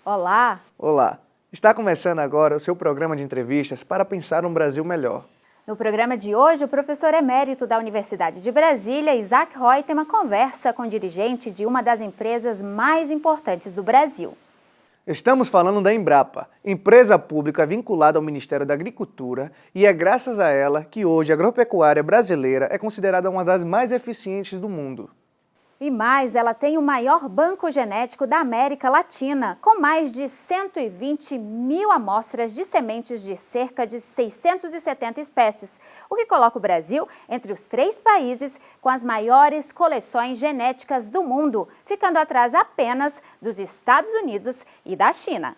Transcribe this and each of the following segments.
Olá! Olá! Está começando agora o seu programa de entrevistas para pensar um Brasil melhor. No programa de hoje, o professor emérito da Universidade de Brasília, Isaac Roy, tem uma conversa com o dirigente de uma das empresas mais importantes do Brasil. Estamos falando da Embrapa, empresa pública vinculada ao Ministério da Agricultura, e é graças a ela que hoje a agropecuária brasileira é considerada uma das mais eficientes do mundo. E mais, ela tem o maior banco genético da América Latina, com mais de 120 mil amostras de sementes de cerca de 670 espécies, o que coloca o Brasil entre os 3 países com as maiores coleções genéticas do mundo, ficando atrás apenas dos Estados Unidos e da China.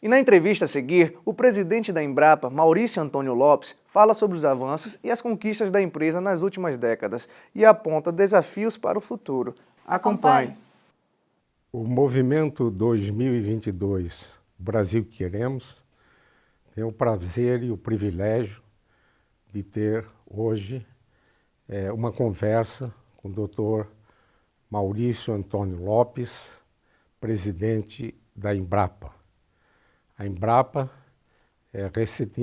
E na entrevista a seguir, o presidente da Embrapa, Maurício Antônio Lopes, fala sobre os avanços e as conquistas da empresa nas últimas décadas e aponta desafios para o futuro. Acompanhe. O movimento 2022, Brasil que Queremos, tem o prazer e o privilégio de ter hoje uma conversa com o Dr. Maurício Antônio Lopes, presidente da Embrapa. A Embrapa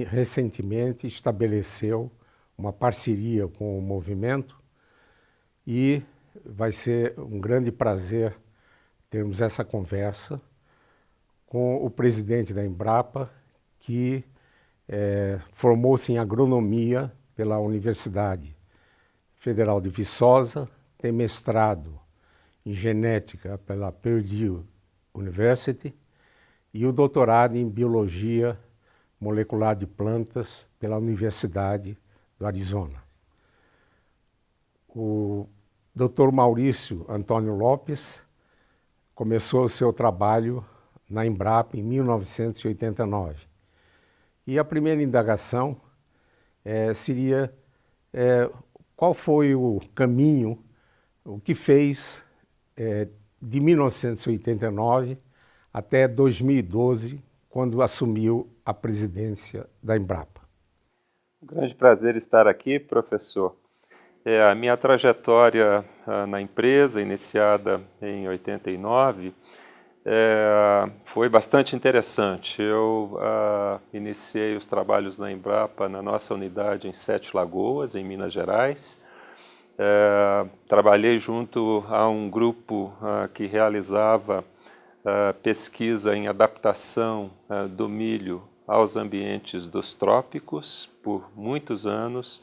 recentemente estabeleceu uma parceria com o movimento e vai ser um grande prazer termos essa conversa com o presidente da Embrapa, que formou-se em agronomia pela Universidade Federal de Viçosa, tem mestrado em genética pela Purdue University e o doutorado em biologia molecular de plantas pela Universidade do Arizona. O Dr. Maurício Antônio Lopes começou o seu trabalho na Embrapa em 1989. E a primeira indagação seria qual foi o caminho, o que fez de 1989 até 2012, quando assumiu a presidência da Embrapa. Um grande prazer estar aqui, professor. A minha trajetória na empresa, iniciada em 89, foi bastante interessante. Eu iniciei os trabalhos na Embrapa, na nossa unidade em Sete Lagoas, em Minas Gerais. Trabalhei junto a um grupo que realizava pesquisa em adaptação do milho aos ambientes dos trópicos por muitos anos.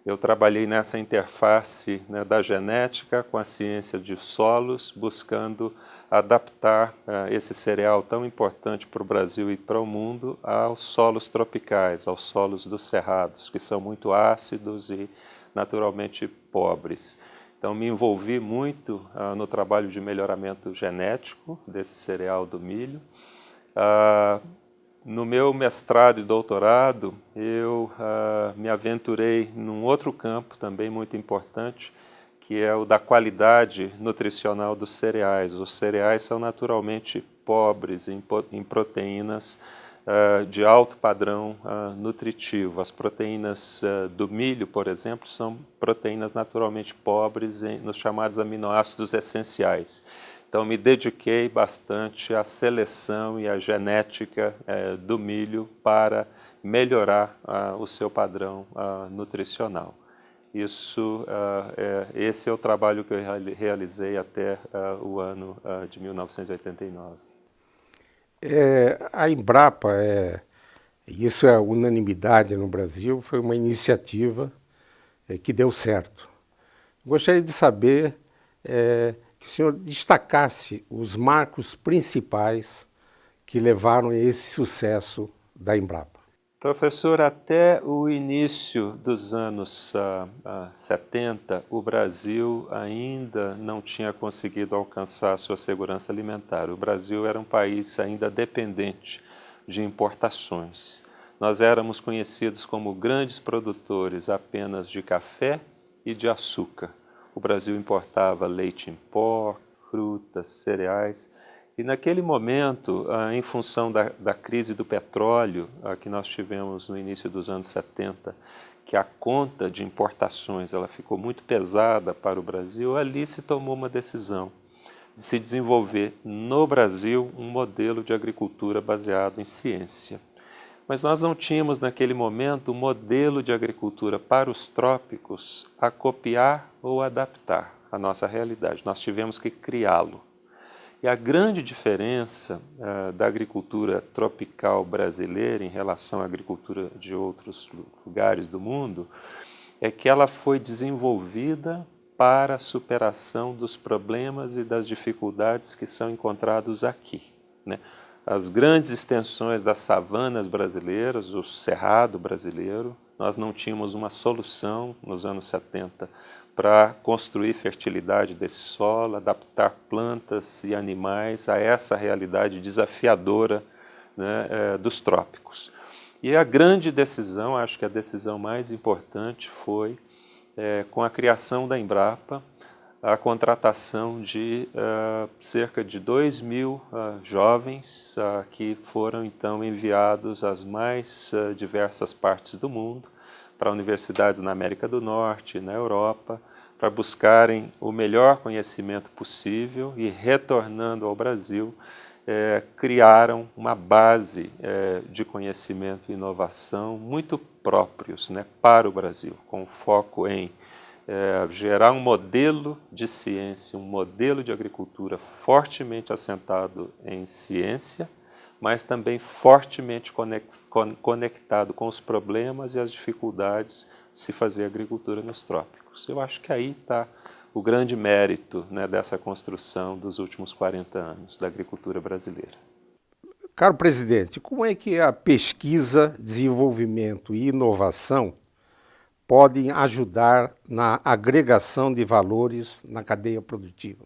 Eu trabalhei nessa interface da genética com a ciência de solos, buscando adaptar esse cereal tão importante para o Brasil e para o mundo aos solos tropicais, aos solos dos cerrados, que são muito ácidos e naturalmente pobres. Então, me envolvi muito no trabalho de melhoramento genético desse cereal do milho. No meu mestrado e doutorado, eu me aventurei num outro campo também muito importante, que é o da qualidade nutricional dos cereais. Os cereais são naturalmente pobres em proteínas de alto padrão nutritivo. As proteínas do milho, por exemplo, são proteínas naturalmente pobres nos chamados aminoácidos essenciais. Então, me dediquei bastante à seleção e à genética do milho para melhorar o seu padrão nutricional. Esse é o trabalho que eu realizei até o ano de 1989. A Embrapa, isso é unanimidade no Brasil, foi uma iniciativa que deu certo. Gostaria de saber que o senhor destacasse os marcos principais que levaram a esse sucesso da Embrapa. Professor, até o início dos anos 70, o Brasil ainda não tinha conseguido alcançar a sua segurança alimentar. O Brasil era um país ainda dependente de importações. Nós éramos conhecidos como grandes produtores apenas de café e de açúcar. O Brasil importava leite em pó, frutas, cereais. E naquele momento, em função da crise do petróleo que nós tivemos no início dos anos 70, que a conta de importações ela ficou muito pesada para o Brasil, ali se tomou uma decisão de se desenvolver no Brasil um modelo de agricultura baseado em ciência. Mas nós não tínhamos naquele momento um modelo de agricultura para os trópicos a copiar ou adaptar à nossa realidade. Nós tivemos que criá-lo. E a grande diferença da agricultura tropical brasileira em relação à agricultura de outros lugares do mundo é que ela foi desenvolvida para a superação dos problemas e das dificuldades que são encontrados aqui, né? As grandes extensões das savanas brasileiras, o cerrado brasileiro, nós não tínhamos uma solução nos anos 70 para construir fertilidade desse solo, adaptar plantas e animais a essa realidade desafiadora, né, dos trópicos. E a grande decisão, acho que a decisão mais importante foi, com a criação da Embrapa, a contratação de cerca de 2.000 jovens que foram então enviados às mais diversas partes do mundo, para universidades na América do Norte, na Europa, para buscarem o melhor conhecimento possível e, retornando ao Brasil, criaram uma base de conhecimento e inovação muito próprios, né, para o Brasil, com foco em gerar um modelo de ciência, um modelo de agricultura fortemente assentado em ciência, mas também fortemente conectado com os problemas e as dificuldades de se fazer agricultura nos trópicos. Eu acho que aí está o grande mérito, né, dessa construção dos últimos 40 anos da agricultura brasileira. Caro presidente, como é que a pesquisa, desenvolvimento e inovação podem ajudar na agregação de valores na cadeia produtiva?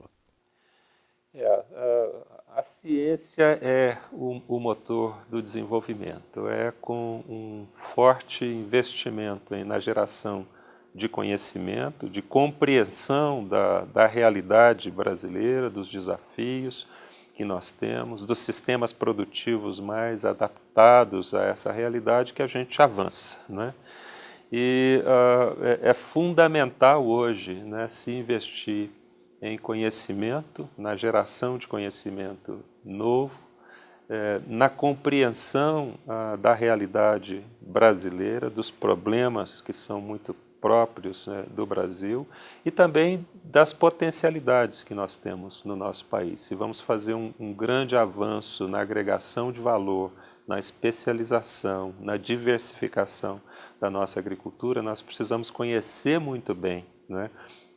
A ciência é o motor do desenvolvimento, é com um forte investimento na geração de conhecimento, de compreensão da realidade brasileira, dos desafios que nós temos, dos sistemas produtivos mais adaptados a essa realidade que a gente avança, né? E é fundamental hoje, né, se investir em conhecimento, na geração de conhecimento novo, na compreensão da realidade brasileira, dos problemas que são muito próprios, né, do Brasil e também das potencialidades que nós temos no nosso país. Se vamos fazer um grande avanço na agregação de valor, na especialização, na diversificação da nossa agricultura, nós precisamos conhecer muito bem, né,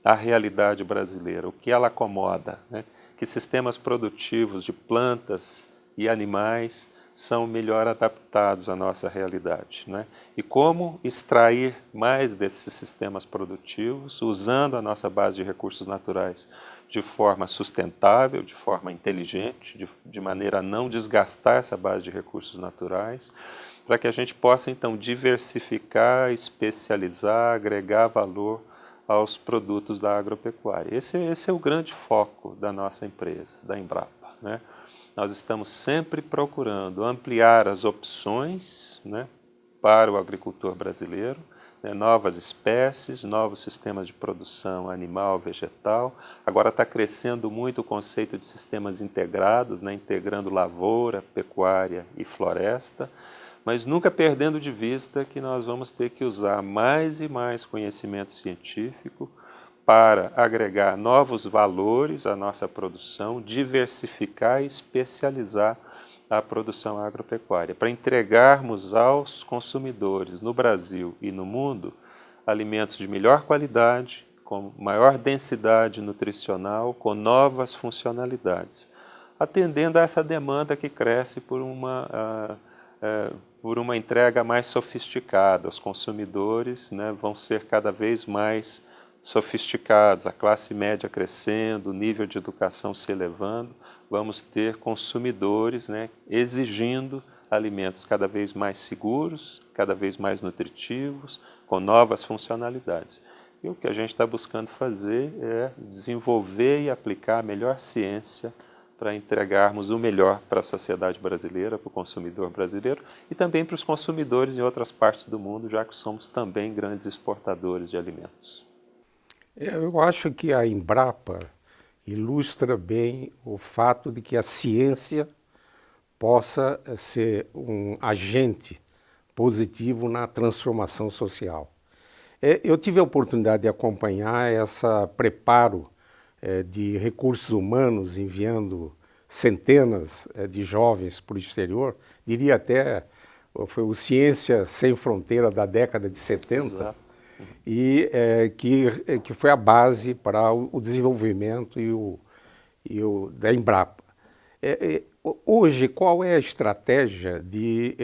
a realidade brasileira, o que ela acomoda, né, que sistemas produtivos de plantas e animais são melhor adaptados à nossa realidade, né? E como extrair mais desses sistemas produtivos, usando a nossa base de recursos naturais de forma sustentável, de forma inteligente, de maneira a não desgastar essa base de recursos naturais, para que a gente possa então diversificar, especializar, agregar valor aos produtos da agropecuária. Esse é o grande foco da nossa empresa, da Embrapa, né? Nós estamos sempre procurando ampliar as opções, né, para o agricultor brasileiro, né, novas espécies, novos sistemas de produção animal, vegetal. Agora está crescendo muito o conceito de sistemas integrados, né, integrando lavoura, pecuária e floresta, mas nunca perdendo de vista que nós vamos ter que usar mais e mais conhecimento científico para agregar novos valores à nossa produção, diversificar e especializar a produção agropecuária, para entregarmos aos consumidores no Brasil e no mundo alimentos de melhor qualidade, com maior densidade nutricional, com novas funcionalidades, atendendo a essa demanda que cresce por uma entrega mais sofisticada. Os consumidores, né, vão ser cada vez mais sofisticados, a classe média crescendo, o nível de educação se elevando, vamos ter consumidores, né, exigindo alimentos cada vez mais seguros, cada vez mais nutritivos, com novas funcionalidades. E o que a gente está buscando fazer é desenvolver e aplicar a melhor ciência para entregarmos o melhor para a sociedade brasileira, para o consumidor brasileiro e também para os consumidores em outras partes do mundo, já que somos também grandes exportadores de alimentos. Eu acho que a Embrapa ilustra bem o fato de que a ciência possa ser um agente positivo na transformação social. Eu tive a oportunidade de acompanhar esse preparo de recursos humanos, enviando centenas de jovens para o exterior, diria até, foi o Ciência Sem Fronteira da década de 70, Exato. e que foi a base para o desenvolvimento da Embrapa. Hoje, qual é a estratégia de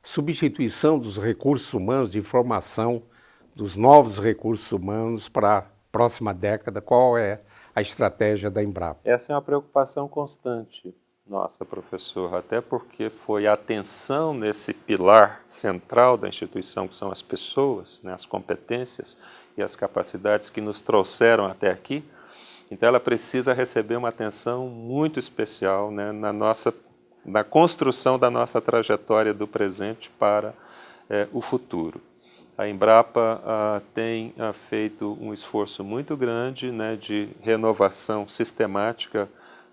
substituição dos recursos humanos, de formação dos novos recursos humanos para a próxima década? Qual é a estratégia da Embrapa? Essa é uma preocupação constante nossa, professor, até porque foi a atenção nesse pilar central da instituição, que são as pessoas, né, as competências e as capacidades que nos trouxeram até aqui. Então ela precisa receber uma atenção muito especial, né, na construção da nossa trajetória do presente para o futuro. A Embrapa tem feito um esforço muito grande, né, de renovação sistemática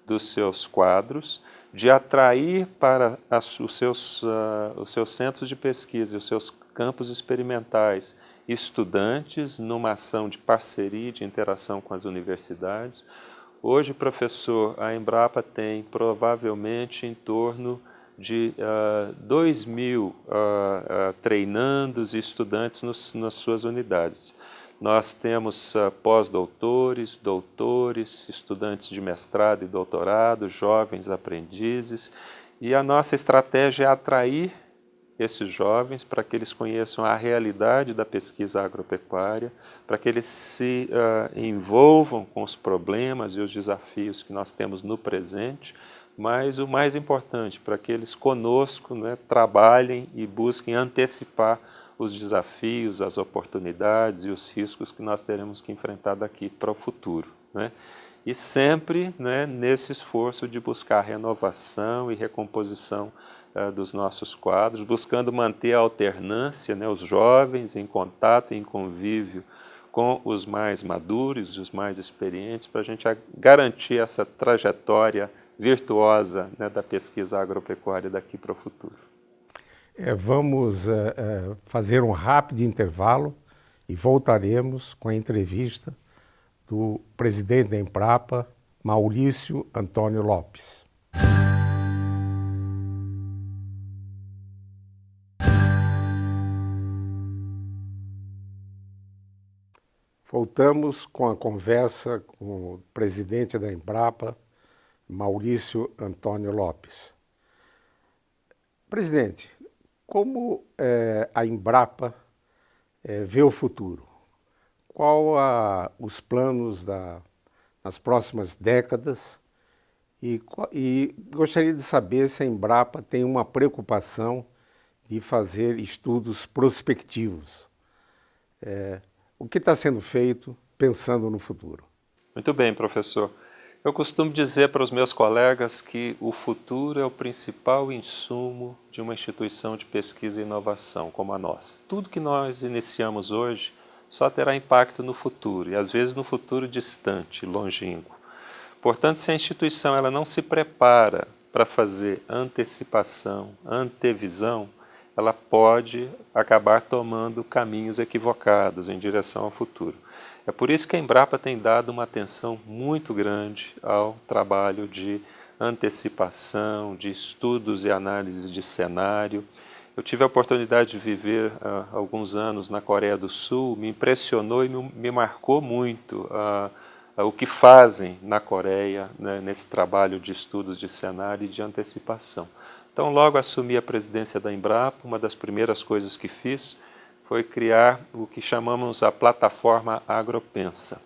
dos seus quadros, de atrair para os seus centros de pesquisa e os seus campos experimentais estudantes numa ação de parceria, de interação com as universidades. Hoje, professor, a Embrapa tem provavelmente em torno de 2.000 treinandos e estudantes nas suas unidades. Nós temos pós-doutores, doutores, estudantes de mestrado e doutorado, jovens aprendizes, e a nossa estratégia é atrair esses jovens para que eles conheçam a realidade da pesquisa agropecuária, para que eles se envolvam com os problemas e os desafios que nós temos no presente, mas o mais importante, para que eles conosco, né, trabalhem e busquem antecipar os desafios, as oportunidades e os riscos que nós teremos que enfrentar daqui para o futuro, né? E sempre, né, nesse esforço de buscar renovação e recomposição dos nossos quadros, buscando manter a alternância, né, os jovens em contato e em convívio com os mais maduros e os mais experientes, para a gente garantir essa trajetória virtuosa, né, da pesquisa agropecuária daqui para o futuro. Vamos fazer um rápido intervalo e voltaremos com a entrevista do presidente da Embrapa, Maurício Antônio Lopes. Voltamos com a conversa com o presidente da Embrapa, Maurício Antônio Lopes. Presidente, como a Embrapa vê o futuro? Qual os planos nas próximas décadas? E gostaria de saber se a Embrapa tem uma preocupação de fazer estudos prospectivos. O que está sendo feito pensando no futuro? Muito bem, professor. Eu costumo dizer para os meus colegas que o futuro é o principal insumo de uma instituição de pesquisa e inovação como a nossa. Tudo que nós iniciamos hoje só terá impacto no futuro, e às vezes no futuro distante, longínquo. Portanto, se a instituição ela não se prepara para fazer antecipação, antevisão, ela pode acabar tomando caminhos equivocados em direção ao futuro. É por isso que a Embrapa tem dado uma atenção muito grande ao trabalho de antecipação, de estudos e análises de cenário. Eu tive a oportunidade de viver alguns anos na Coreia do Sul, me impressionou e me marcou muito o que fazem na Coreia, né, nesse trabalho de estudos de cenário e de antecipação. Então, logo assumi a presidência da Embrapa, uma das primeiras coisas que fiz foi criar o que chamamos a plataforma Agropensa,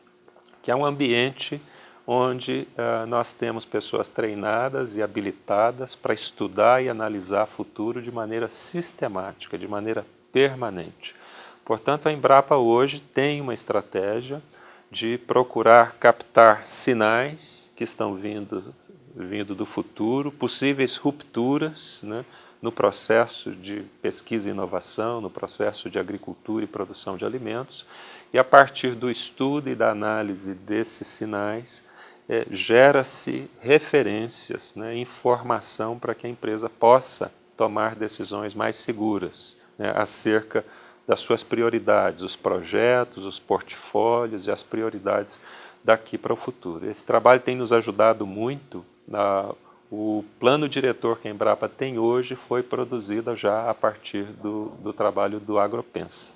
que é um ambiente onde nós temos pessoas treinadas e habilitadas para estudar e analisar o futuro de maneira sistemática, de maneira permanente. Portanto, a Embrapa hoje tem uma estratégia de procurar captar sinais que estão vindo do futuro, possíveis rupturas, né, no processo de pesquisa e inovação, no processo de agricultura e produção de alimentos, e a partir do estudo e da análise desses sinais, gera-se referências, né, informação para que a empresa possa tomar decisões mais seguras, né, acerca das suas prioridades, os projetos, os portfólios e as prioridades daqui para o futuro. Esse trabalho tem nos ajudado muito. O plano diretor que a Embrapa tem hoje foi produzido já a partir do trabalho do Agropensa,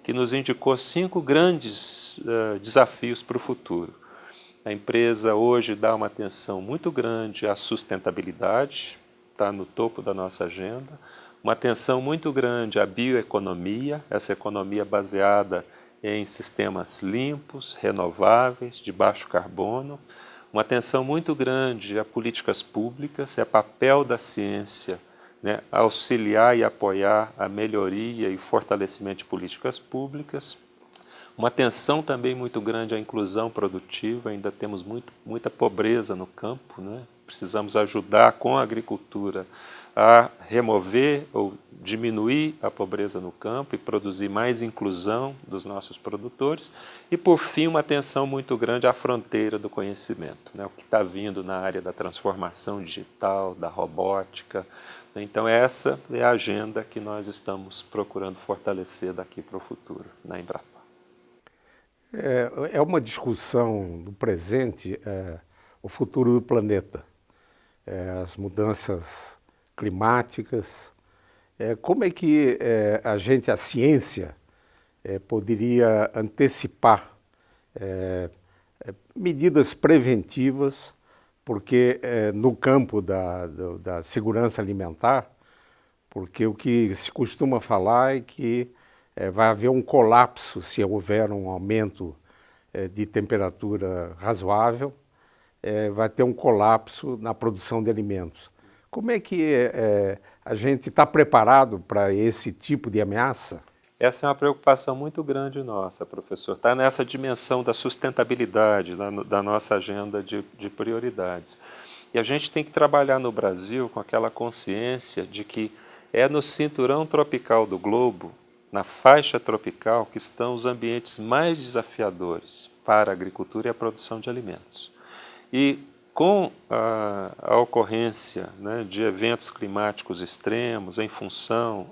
que nos indicou 5 grandes desafios para o futuro. A empresa hoje dá uma atenção muito grande à sustentabilidade, está no topo da nossa agenda, uma atenção muito grande à bioeconomia, essa economia baseada em sistemas limpos, renováveis, de baixo carbono, uma atenção muito grande a políticas públicas, é papel da ciência, né, auxiliar e apoiar a melhoria e fortalecimento de políticas públicas, uma atenção também muito grande à inclusão produtiva, ainda temos muita pobreza no campo, né? Precisamos ajudar com a agricultura a remover ou diminuir a pobreza no campo e produzir mais inclusão dos nossos produtores. E, por fim, uma atenção muito grande à fronteira do conhecimento, né? O que está vindo na área da transformação digital, da robótica. Então, essa é a agenda que nós estamos procurando fortalecer daqui para o futuro, na Embrapa. É uma discussão do presente, o futuro do planeta, as mudanças climáticas. Como é que a ciência, poderia antecipar medidas preventivas, porque no campo da segurança alimentar, porque o que se costuma falar é que vai haver um colapso se houver um aumento de temperatura razoável, vai ter um colapso na produção de alimentos. Como é que a gente está preparado para esse tipo de ameaça? Essa é uma preocupação muito grande nossa, professor. Está nessa dimensão da sustentabilidade, da nossa agenda de prioridades. E a gente tem que trabalhar no Brasil com aquela consciência de que é no cinturão tropical do globo, na faixa tropical, que estão os ambientes mais desafiadores para a agricultura e a produção de alimentos. E com a ocorrência, né, de eventos climáticos extremos em função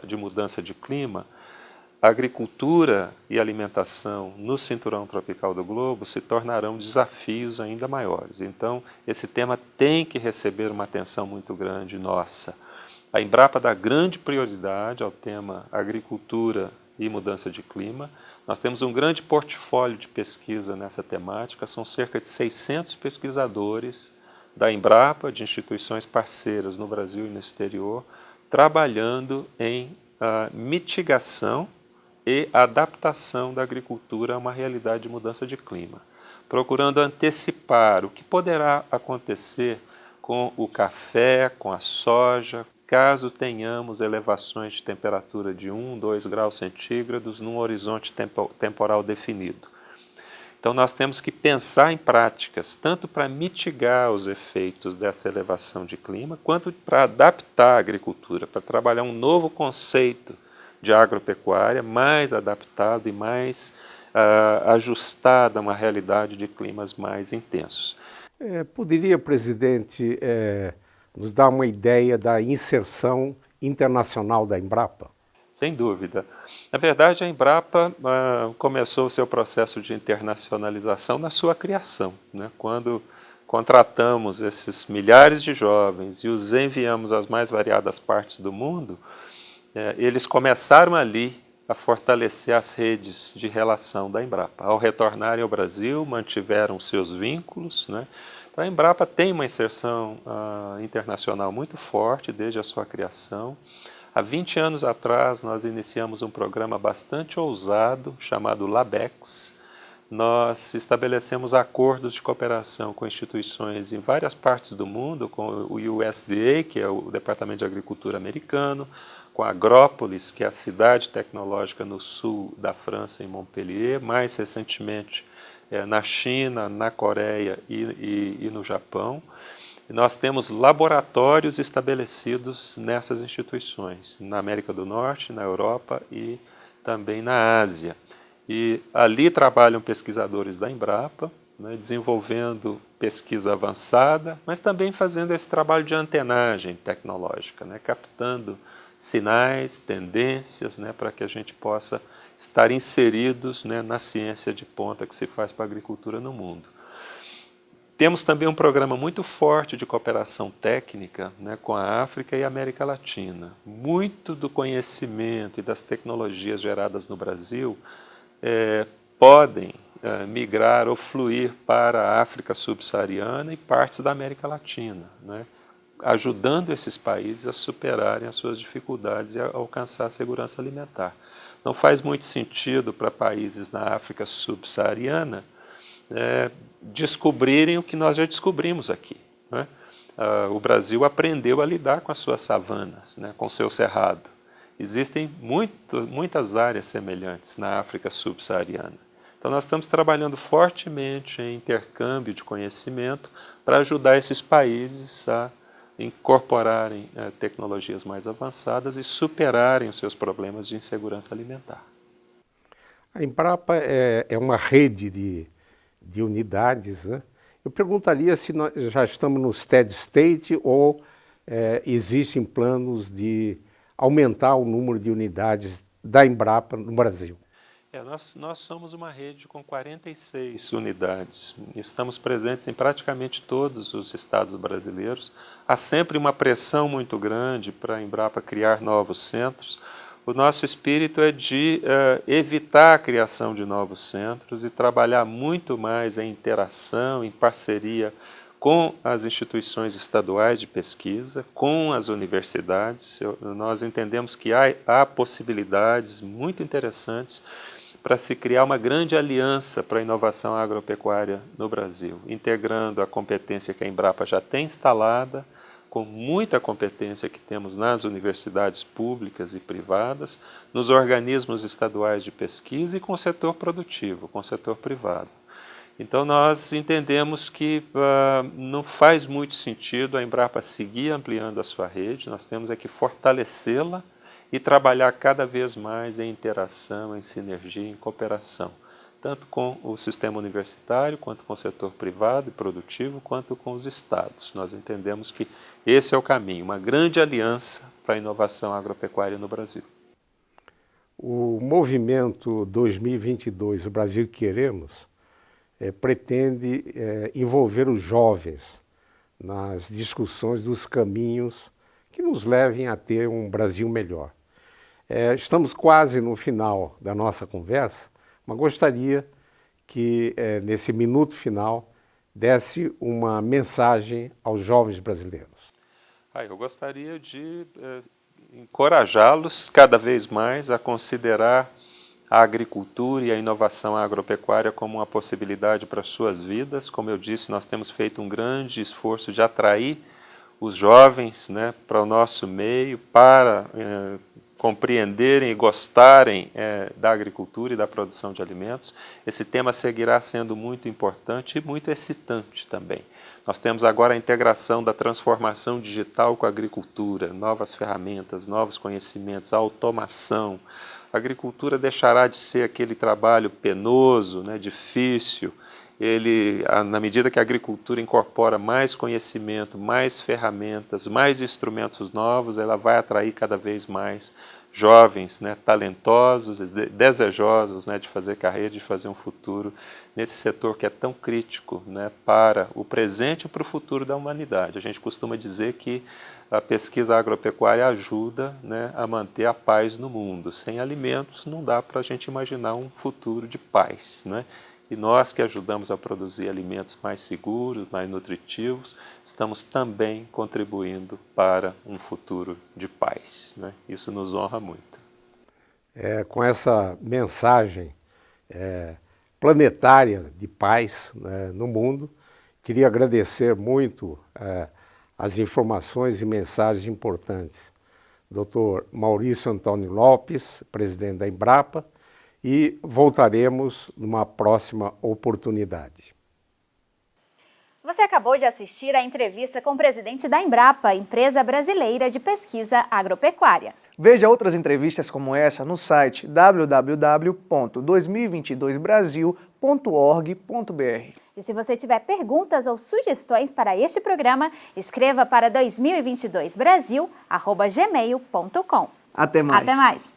de mudança de clima, a agricultura e a alimentação no cinturão tropical do globo se tornarão desafios ainda maiores. Então, esse tema tem que receber uma atenção muito grande nossa. A Embrapa dá grande prioridade ao tema agricultura e mudança de clima. Nós temos um grande portfólio de pesquisa nessa temática, são cerca de 600 pesquisadores da Embrapa, de instituições parceiras no Brasil e no exterior, trabalhando em mitigação e adaptação da agricultura a uma realidade de mudança de clima, procurando antecipar o que poderá acontecer com o café, com a soja, caso tenhamos elevações de temperatura de 1, 2 graus centígrados num horizonte temporal definido. Então nós temos que pensar em práticas, tanto para mitigar os efeitos dessa elevação de clima, quanto para adaptar a agricultura, para trabalhar um novo conceito de agropecuária mais adaptado e mais ajustado a uma realidade de climas mais intensos. Poderia, presidente, nos dar uma ideia da inserção internacional da Embrapa? Sem dúvida. Na verdade, a Embrapa começou o seu processo de internacionalização na sua criação, né? Quando contratamos esses milhares de jovens e os enviamos às mais variadas partes do mundo, eles começaram ali a fortalecer as redes de relação da Embrapa. Ao retornarem ao Brasil, mantiveram seus vínculos, né? Então, a Embrapa tem uma inserção internacional muito forte desde a sua criação. Há 20 anos atrás, nós iniciamos um programa bastante ousado, chamado LABEX. Nós estabelecemos acordos de cooperação com instituições em várias partes do mundo, com o USDA, que é o Departamento de Agricultura americano, com a Agrópolis, que é a cidade tecnológica no sul da França, em Montpellier, mais recentemente na China, na Coreia e no Japão. E nós temos laboratórios estabelecidos nessas instituições, na América do Norte, na Europa e também na Ásia. E ali trabalham pesquisadores da Embrapa, né, desenvolvendo pesquisa avançada, mas também fazendo esse trabalho de antenagem tecnológica, né, captando sinais, tendências, né, para que a gente possa estar inseridos, né, na ciência de ponta que se faz para a agricultura no mundo. Temos também um programa muito forte de cooperação técnica, né, com a África e a América Latina. Muito do conhecimento e das tecnologias geradas no Brasil podem migrar ou fluir para a África subsaariana e partes da América Latina, né, ajudando esses países a superarem as suas dificuldades e a alcançar a segurança alimentar. Não faz muito sentido para países na África subsaariana descobrirem o que nós já descobrimos aqui, né? O Brasil aprendeu a lidar com as suas savanas, né, com o seu cerrado. Existem muitas áreas semelhantes na África subsaariana. Então nós estamos trabalhando fortemente em intercâmbio de conhecimento para ajudar esses países a incorporarem tecnologias mais avançadas e superarem os seus problemas de insegurança alimentar. A Embrapa é uma rede de unidades, né? Eu perguntaria se nós já estamos no steady state ou existem planos de aumentar o número de unidades da Embrapa no Brasil. Nós somos uma rede com 46 unidades. Estamos presentes em praticamente todos os estados brasileiros. Há sempre uma pressão muito grande para a Embrapa criar novos centros. O nosso espírito é de evitar a criação de novos centros e trabalhar muito mais em interação, em parceria com as instituições estaduais de pesquisa, com as universidades. Nós entendemos que há possibilidades muito interessantes para se criar uma grande aliança para a inovação agropecuária no Brasil, integrando a competência que a Embrapa já tem instalada, com muita competência que temos nas universidades públicas e privadas, nos organismos estaduais de pesquisa e com o setor produtivo, com o setor privado. Então nós entendemos que não faz muito sentido a Embrapa seguir ampliando a sua rede, nós temos que fortalecê-la e trabalhar cada vez mais em interação, em sinergia, em cooperação, tanto com o sistema universitário, quanto com o setor privado e produtivo, quanto com os estados. Nós entendemos que esse é o caminho, uma grande aliança para a inovação agropecuária no Brasil. O movimento 2022, o Brasil que Queremos, pretende envolver os jovens nas discussões dos caminhos que nos levem a ter um Brasil melhor. Estamos quase no final da nossa conversa, mas gostaria que nesse minuto final desse uma mensagem aos jovens brasileiros. Eu gostaria de encorajá-los cada vez mais a considerar a agricultura e a inovação agropecuária como uma possibilidade para as suas vidas. Como eu disse, nós temos feito um grande esforço de atrair os jovens, né, para o nosso meio, para compreenderem e gostarem da agricultura e da produção de alimentos. Esse tema seguirá sendo muito importante e muito excitante também. Nós temos agora a integração da transformação digital com a agricultura, novas ferramentas, novos conhecimentos, a automação. A agricultura deixará de ser aquele trabalho penoso, né, difícil. Na medida que a agricultura incorpora mais conhecimento, mais ferramentas, mais instrumentos novos, ela vai atrair cada vez mais jovens, né, talentosos, desejosos, né, de fazer carreira, de fazer um futuro nesse setor que é tão crítico, né, para o presente e para o futuro da humanidade. A gente costuma dizer que a pesquisa agropecuária ajuda, né, a manter a paz no mundo. Sem alimentos não dá para a gente imaginar um futuro de paz, né? E nós que ajudamos a produzir alimentos mais seguros, mais nutritivos, estamos também contribuindo para um futuro de paz, né? Isso nos honra muito. Com essa mensagem planetária de paz, né, no mundo, queria agradecer muito as informações e mensagens importantes. Dr. Maurício Antônio Lopes, presidente da Embrapa, e voltaremos numa próxima oportunidade. Você acabou de assistir a entrevista com o presidente da Embrapa, empresa brasileira de pesquisa agropecuária. Veja outras entrevistas como essa no site www.2022brasil.org.br. E se você tiver perguntas ou sugestões para este programa, escreva para 2022brasil@gmail.com. Até mais. Até mais!